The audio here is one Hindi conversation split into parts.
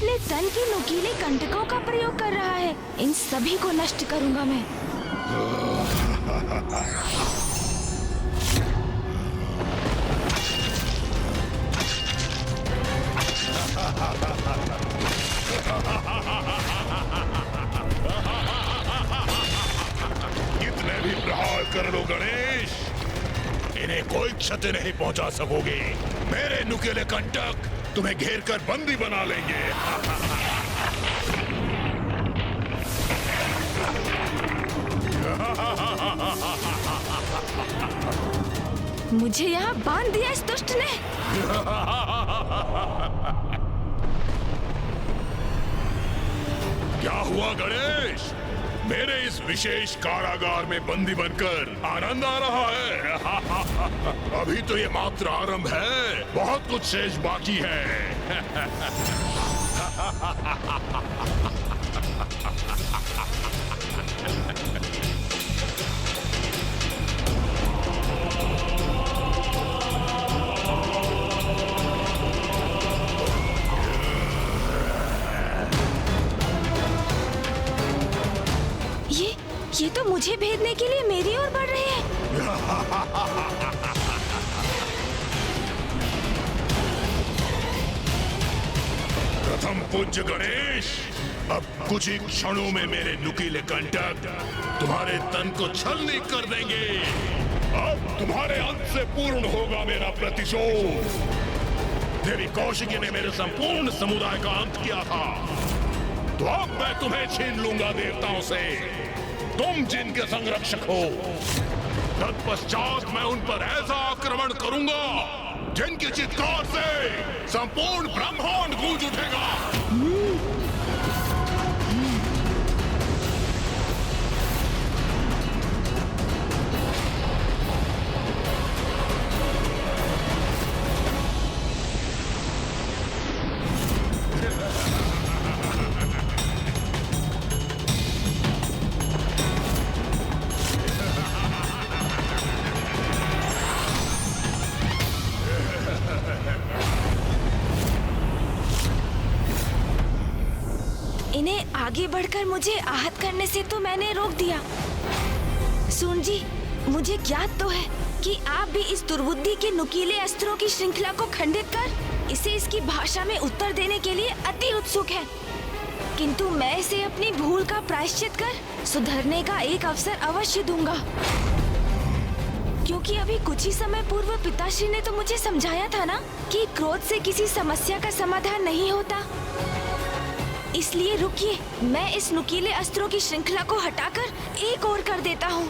अपने तन के नुकीले कंटकों का प्रयोग कर रहा है। इन सभी को नष्ट करूंगा मैं। कितने भी प्रहार कर लो गणेश, इन्हें कोई क्षति नहीं पहुंचा सकोगे। मेरे नुकीले कंटक तुम्हें घेर कर बंदी बना लेंगे। मुझे यहाँ बांध दिया इस दुष्ट ने। क्या हुआ गणेश? मेरे इस विशेष कारागार में बंदी बनकर आनंद आ रहा है? अभी तो ये मात्र आरंभ है, बहुत कुछ शेष बाकी है। ये तो मुझे भेदने के लिए मेरी ओर बढ़ रहे हैं। प्रथम पूज्य गणेश, अब कुछ ही क्षणों में मेरे नुकीले कंटक तुम्हारे तन को छलनी कर देंगे। अब तुम्हारे अंत से पूर्ण होगा मेरा प्रतिशोध। देवी कौशिकी ने मेरे संपूर्ण समुदाय का अंत किया था, तो अब मैं तुम्हें छीन लूंगा देवताओं से। तुम जिनके संरक्षक हो, तत्पश्चात मैं उन पर ऐसा आक्रमण करूंगा जिनकी चित्कार से संपूर्ण ब्रह्मांड गूंज उठेगा। इन्हें आगे बढ़कर मुझे आहत करने से तो मैंने रोक दिया। सून जी, मुझे ज्ञात तो है कि आप भी इस दुर्बुद्धि के नुकीले अस्त्रों की श्रृंखला को खंडित कर इसे इसकी भाषा में उत्तर देने के लिए अति उत्सुक है। किंतु मैं इसे अपनी भूल का प्रायश्चित कर सुधरने का एक अवसर अवश्य दूंगा, क्योंकि अभी कुछ ही समय पूर्व पिताश्री ने तो मुझे समझाया था ना कि क्रोध से किसी समस्या का समाधान नहीं होता। इसलिए रुकिए, मैं इस नुकीले अस्त्रों की श्रृंखला को हटाकर एक ओर कर देता हूँ।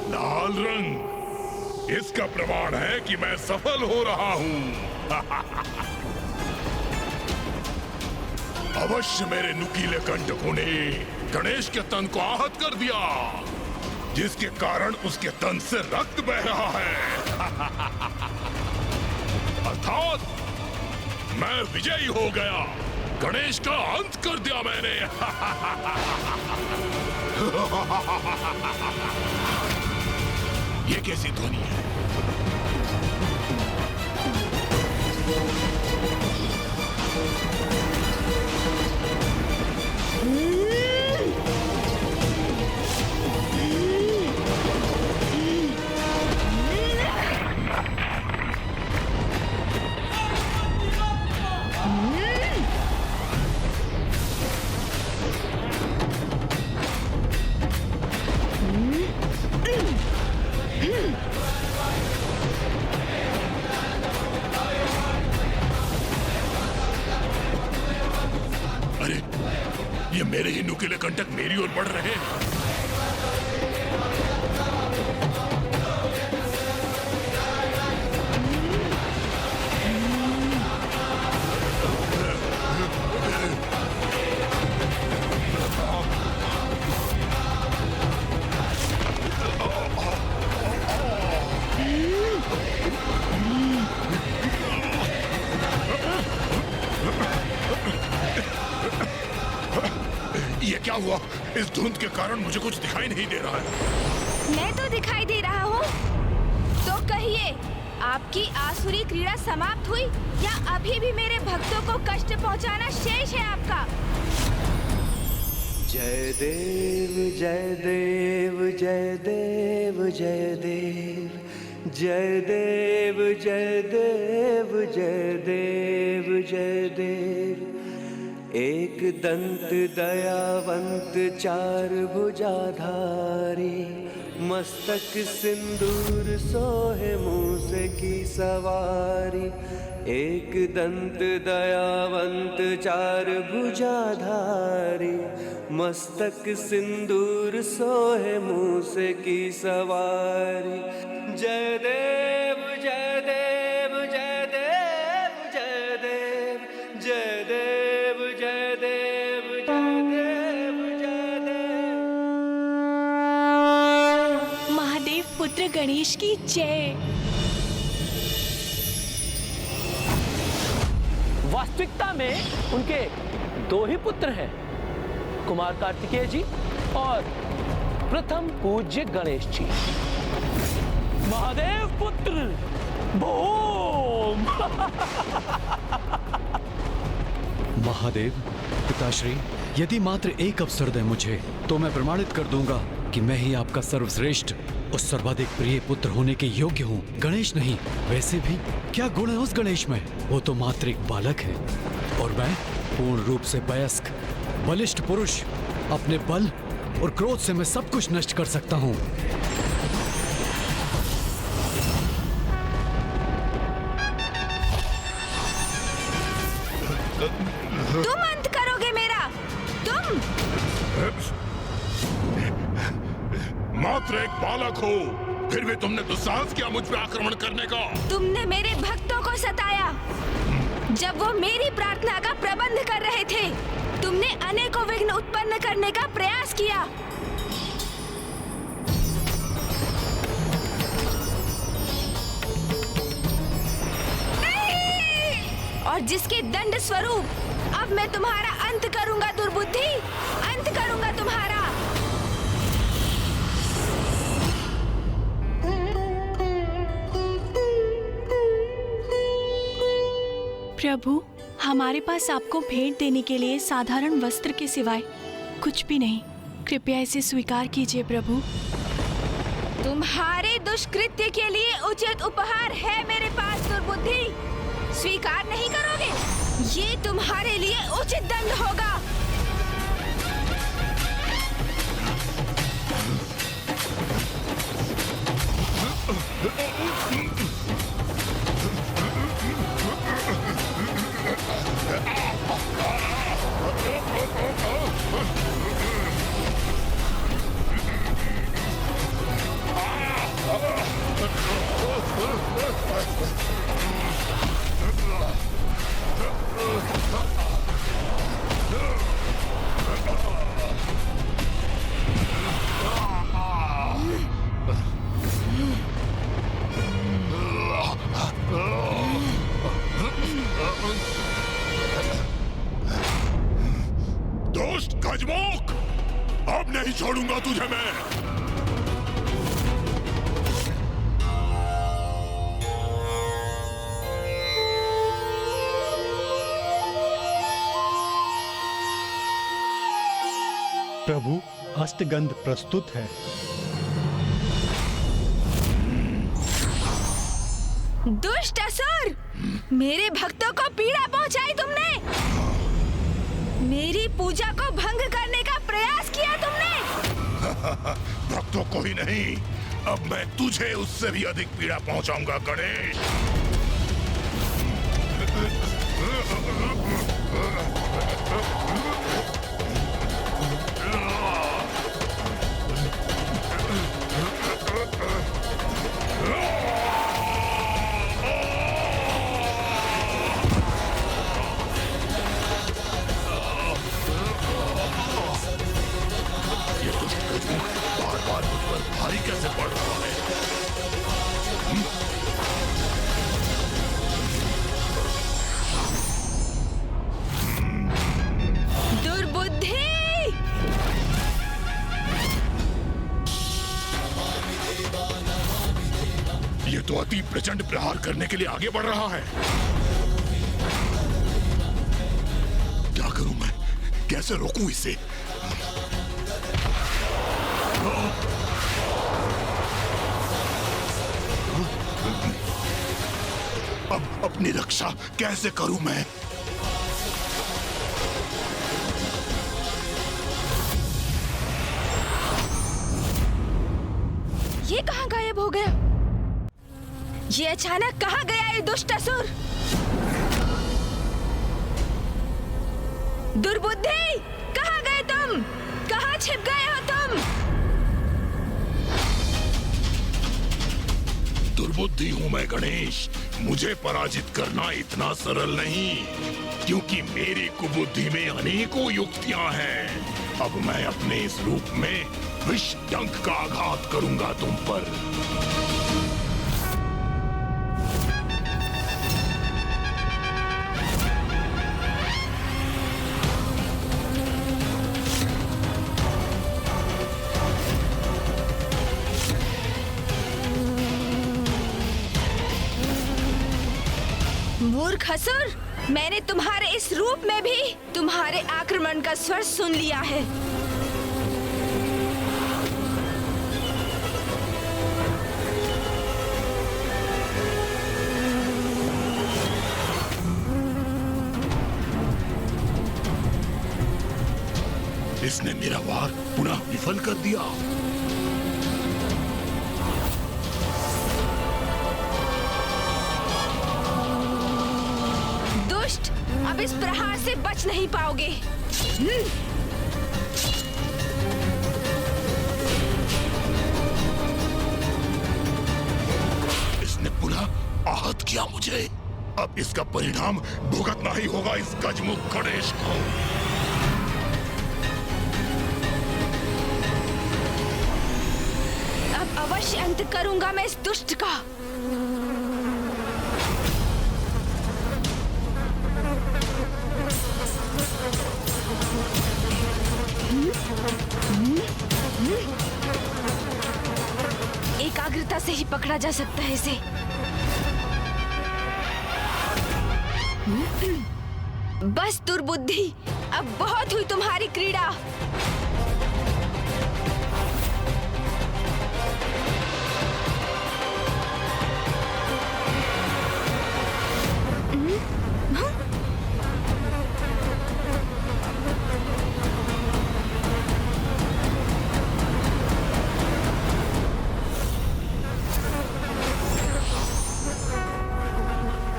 लाल रंग इसका प्रमाण है कि मैं सफल हो रहा हूं। अवश्य मेरे नुकीले कंटकों ने गणेश के तन को आहत कर दिया, जिसके कारण उसके तन से रक्त बह रहा है। अर्थात मैं विजयी हो गया, गणेश का अंत कर दिया मैंने। ये कैसी ध्वनि है? ये मेरे क्या हुआ? इस धुंध के कारण मुझे कुछ दिखाई नहीं दे रहा है। मैं तो दिखाई दे रहा हूँ। तो कहिए, आपकी आसुरी क्रीड़ा समाप्त हुई या अभी भी मेरे भक्तों को कष्ट पहुँचाना शेष है आपका? जय देव जय देव जय देव जय देव जय देव जय देव जय देव जय देव। एक दंत दयावंत चार भुजाधारी, मस्तक सिंदूर सोहे मूस की सवारी। एक दंत दयावंत चार भुजाधारी, मस्तक सिंदूर सोहे मूस की सवारी। जय देव जय देव जय देव जय देव जय देव जय देव जय देव जय देव। महादेव पुत्र गणेश की जय। वास्तविकता में उनके दो ही पुत्र हैं, कुमार कार्तिकेय जी और प्रथम पूज्य गणेश जी। महादेव पुत्र भूम। महादेव पिताश्री, यदि मात्र एक अवसर दे मुझे तो मैं प्रमाणित कर दूंगा कि मैं ही आपका सर्वश्रेष्ठ और सर्वाधिक प्रिय पुत्र होने के योग्य हूँ, गणेश नहीं। वैसे भी क्या गुण है उस गणेश में? वो तो मात्र एक बालक है और मैं पूर्ण रूप से वयस्क बलिष्ठ पुरुष। अपने बल और क्रोध से मैं सब कुछ नष्ट कर सकता हूँ। तुम अंत करोगे मेरा? तुम मात्र एक बालक हो, फिर भी तुमने दुस्साहस किया मुझ पे आक्रमण करने का। तुमने मेरे भक्तों को सताया जब वो मेरी प्रार्थना का प्रबंध कर रहे थे। तुमने अनेकों विघ्न उत्पन्न करने का प्रयास किया। और जिसके दंड स्वरूप अब मैं तुम्हारा अंत करूंगा दुर्बुद्धि, अंत करूंगा तुम्हारा। प्रभु, हमारे पास आपको भेंट देने के लिए साधारण वस्त्र के सिवाय कुछ भी नहीं। कृपया इसे स्वीकार कीजिए प्रभु। तुम्हारे दुष्कृत्य के लिए उचित उपहार है मेरे पास दुर्बुद्धि। स्वीकार नहीं करोगे? ये तुम्हारे लिए उचित दंड होगा। दोस्त गजमुख, अब नहीं छोड़ूंगा तुझे मैं। प्रभु, अष्टगंध प्रस्तुत है। दुष्ट असुर, मेरे भक्तों को पीड़ा पहुंचाई तुमने। मेरी पूजा को भंग करने का प्रयास किया तुमने। भक्तों को ही नहीं, अब मैं तुझे उससे भी अधिक पीड़ा पहुंचाऊंगा गणेश। बार-बार मुझ पर भारी कैसे पड़ रहा है? दुर्बुद्धि! ये तो अति प्रचंड प्रहार करने के लिए आगे बढ़ रहा है। क्या करूं मैं? कैसे रोकूं इसे? अब अपनी रक्षा कैसे करूं मैं? ये कहाँ गायब हो गया? ये अचानक कहाँ गया ये दुष्ट असुर? दुर्बुद्धि, कहाँ गए तुम? कहाँ छिप गए हो तुम? दुर्बुद्धि हूं मैं गणेश। मुझे पराजित करना इतना सरल नहीं, क्योंकि मेरी कुबुद्धि में अनेकों युक्तियां हैं। अब मैं अपने इस रूप में विष डंक का आघात करूंगा तुम पर। मूर्ख असुर, मैंने तुम्हारे इस रूप में भी तुम्हारे आक्रमण का स्वर सुन लिया है। इसने मेरा वार पुनः विफल कर दिया। दुष्ट, अब इस प्रहार से बच नहीं पाओगे। इसने पुनः आहत किया मुझे। अब इसका परिणाम भुगतना ही होगा इस गजमुख गणेश को। अब अवश्य अंत करूंगा मैं इस दुष्ट का। एकाग्रता से ही पकड़ा जा सकता है इसे। बस दुर्बुद्धि, अब बहुत हुई तुम्हारी क्रीड़ा।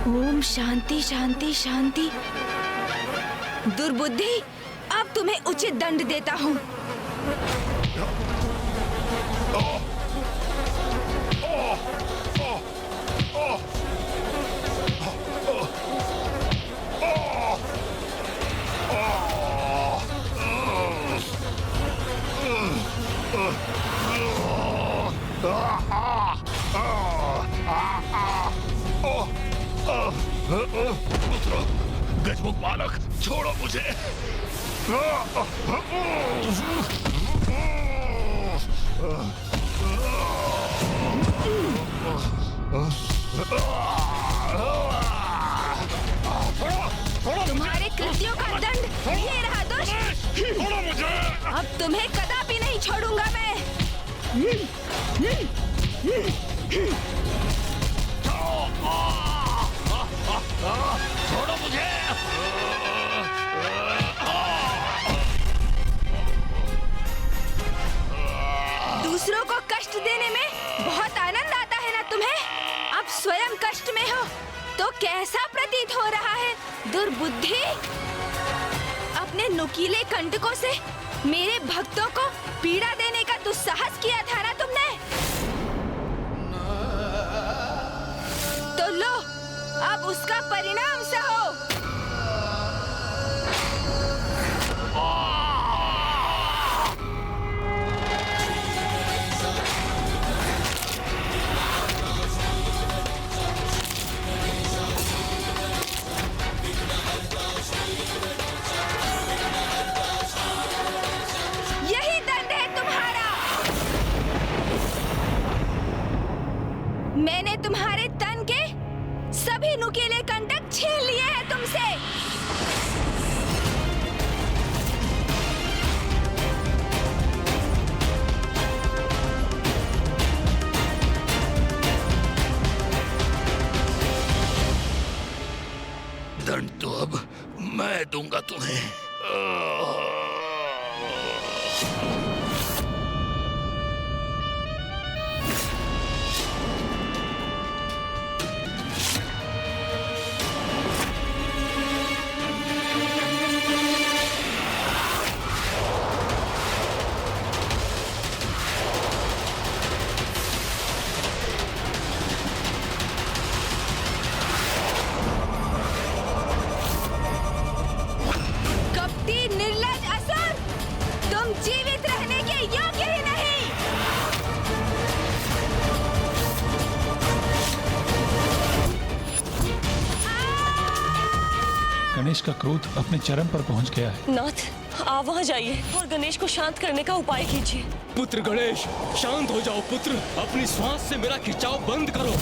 ओम शांति शांति शांति। दुर्बुद्धि, अब तुम्हें उचित दंड देता हूँ। गजमुख बालक, छोड़ो मुझे। तुम्हारे कृत्यों का दंड ये रहा दुष्ट। छोड़ो मुझे। अब तुम्हें कदापि नहीं छोड़ूंगा मैं। छोड़ो मुझे। दूसरों को कष्ट देने में बहुत आनंद आता है ना तुम्हें? अब स्वयं कष्ट में हो तो कैसा प्रतीत हो रहा है दुर्बुद्धि? अपने नुकीले कंटकों से मेरे भक्तों को पीड़ा देने का दुस्साहस किया था ना तुमने? तो लो, अब उसका परिणाम सहो। यही दंड है तुम्हारा। मैंने तुम्हारे तन के सभी नुकीले कंटक छीन लिए हैं तुमसे। दंड तो अब मैं दूंगा तुम्हें। जीवित रहने के योग्य ही नहीं। गणेश का क्रोध अपने चरम पर पहुंच गया है। नाथ, आप वहाँ जाइए और गणेश को शांत करने का उपाय कीजिए। पुत्र गणेश, शांत हो जाओ पुत्र। अपनी श्वास से मेरा खिंचाव बंद करो।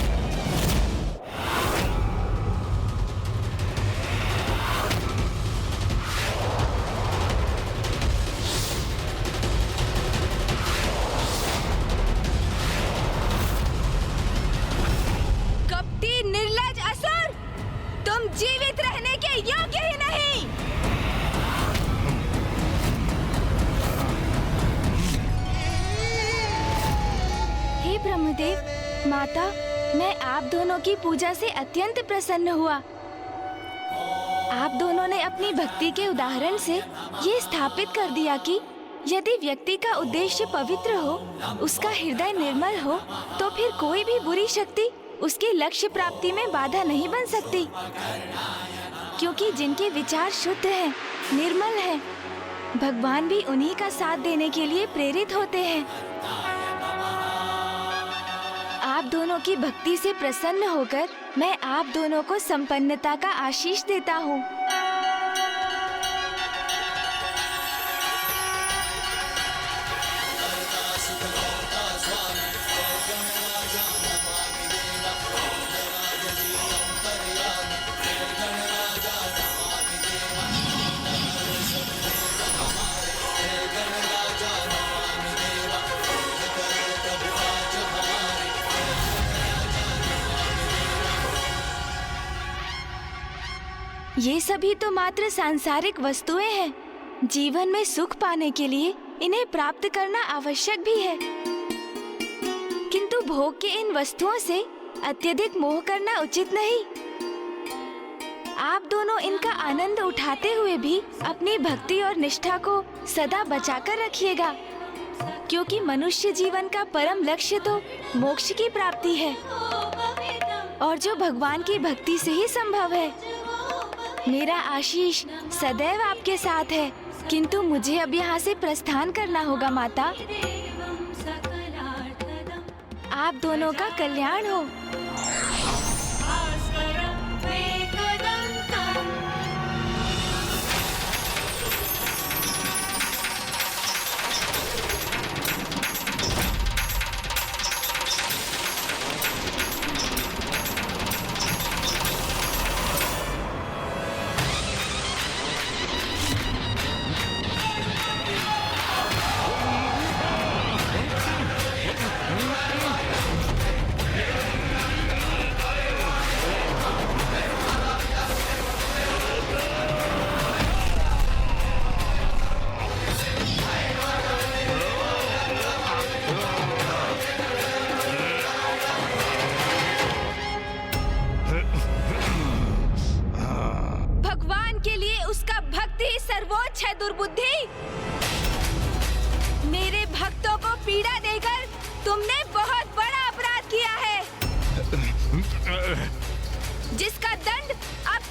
जीवित रहने के योग्य ही नहीं। हे ब्रह्मदेव, माता, मैं आप दोनों की पूजा से अत्यंत प्रसन्न हुआ। आप दोनों ने अपनी भक्ति के उदाहरण से ये स्थापित कर दिया कि यदि व्यक्ति का उद्देश्य पवित्र हो, उसका हृदय निर्मल हो, तो फिर कोई भी बुरी शक्ति उसके लक्ष्य प्राप्ति में बाधा नहीं बन सकती, क्योंकि जिनके विचार शुद्ध हैं, निर्मल हैं, भगवान भी उन्हीं का साथ देने के लिए प्रेरित होते हैं। आप दोनों की भक्ति से प्रसन्न होकर मैं आप दोनों को संपन्नता का आशीष देता हूँ। ये सभी तो मात्र सांसारिक वस्तुएं हैं। जीवन में सुख पाने के लिए इन्हें प्राप्त करना आवश्यक भी है, किंतु भोग के इन वस्तुओं से अत्यधिक मोह करना उचित नहीं। आप दोनों इनका आनंद उठाते हुए भी अपनी भक्ति और निष्ठा को सदा बचाकर रखिएगा, क्योंकि मनुष्य जीवन का परम लक्ष्य तो मोक्ष की प्राप्ति है, और जो भगवान की भक्ति से ही संभव है। मेरा आशीष सदैव आपके साथ है, किंतु मुझे अब यहाँ से प्रस्थान करना होगा माता। आप दोनों का कल्याण हो। सर्वोच्च है दुर्बुद्धि। मेरे भक्तों को पीड़ा देकर तुमने बहुत बड़ा अपराध किया है, जिसका दंड अब